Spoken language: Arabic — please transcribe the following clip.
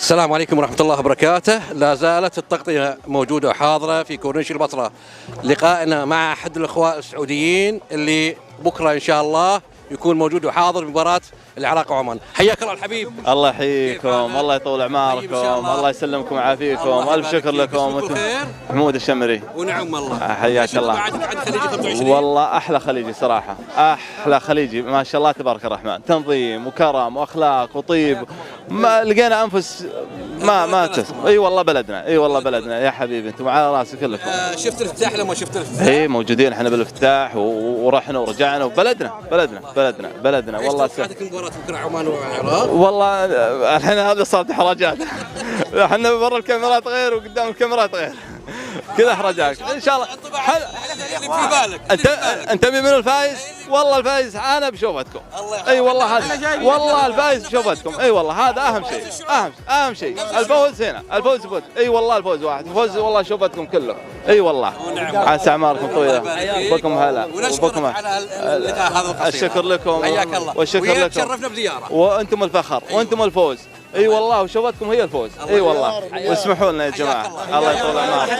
السلام عليكم ورحمة الله وبركاته. لا زالت التغطية موجودة وحاضرة في كورنيش البصرة. لقائنا مع أحد الأخوة السعوديين اللي بكرة إن شاء الله يكون موجود وحاضر بمباراة العراق وعمان. حياك الله الحبيب. الله يحييكم، الله يطول اعماركم، الله يسلمكم ويعافيكم، الف شكر لكم. محمود الشمري. ونعم الله. حياك الله. والله احلى خليجي صراحه، احلى خليجي ما شاء الله تبارك الرحمن، تنظيم وكرم واخلاق وطيب، ما لقينا انفس ما تسمع. اي والله بلدنا، اي والله بلدنا يا حبيبي، انتم على راسي كلكم. شفت الافتتاح لما شفت الافتتاح؟ اي موجودين احنا بالافتتاح ورحنا ورجعنا، وبلدنا بلدنا والله. مباراة بكره عمان والعراق. والله الحين هذه صارت احراجات. احنا برا الكاميرات غير وقدام الكاميرات غير، كذا احراجات ان شاء الله. اللي في بالك انت من الفايز؟ والله الفايز انا بشوفتكم. اي والله هذا، والله الفايز بشوفتكم. اي والله هذا اهم شيء، اهم شيء الفوز هنا، الفوز فوز. اي والله الفوز واحد، الفوز والله شوفتكم كله. اي والله عسى اعماركم طويله، بكم هلا وبكم على اللقاء هذا القصير. الشكر لكم، حياك الله والشكر لكم، تشرفنا بزياره وانتم الفخر وانتم الفوز. اي والله وشوفتكم هي الفوز. اي والله، واسمحوا لنا يا جماعه، الله يطول اعماركم.